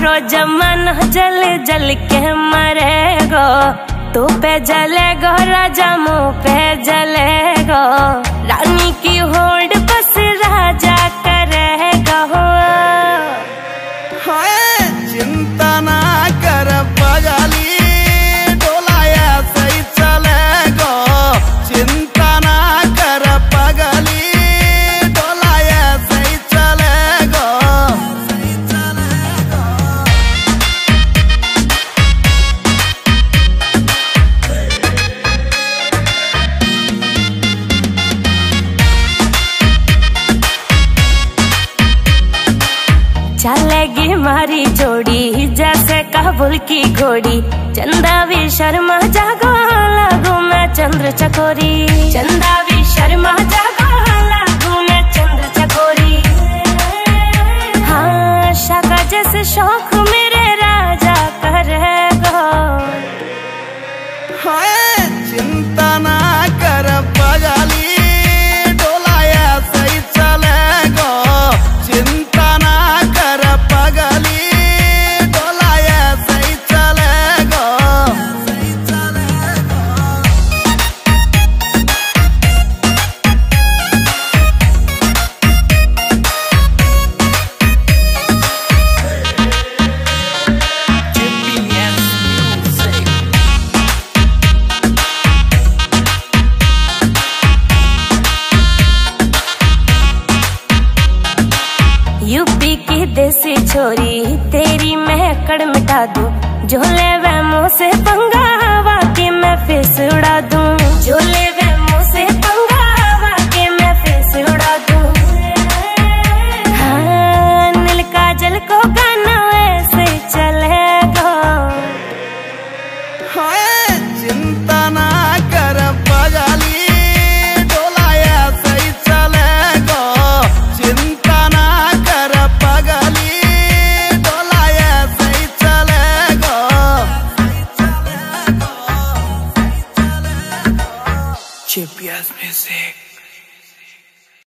सारो जमाना जल जल के मरेगो। तू पे जलेगो राजा मुँह पे जलेगो। रानी की होड़ बस राजा करेगा। चिंता ना कर पगली, डोलाया सही चलेगो। चिंता ना कर पगली, डोलाया सही चलेगो। चलेगी मारी जोड़ी जैसे काबुल की घोड़ी। चंदा भी शर्मा जागो लागू मैं चंद्र चकोरी। चंदा भी शर्मा जागो लागू मैं चंद्र चकोरी। हाँ शाका जैसे शौक मेरे राजा करेगो। चिंता ना कर पगली, डोलाया सही चलेगो। चिंता ना कर पगली, डोलाया सही चलेगो। यूपी की देसी छोरी तेरी महकड़ मिटा दूं। झोले वे मुँह से पंगा वाकई मैं फेस उड़ा दूं। झोले वे मुँह से पंगा वाकई मैं फेस उड़ा दूं। हाँ नील काजल को गाना वैसे चलेगा। चिंता ना कर पगली, डोलाया सही चलेगो। चिंता ना कर पगली, डोलाया सही चलेगो। GPS Music।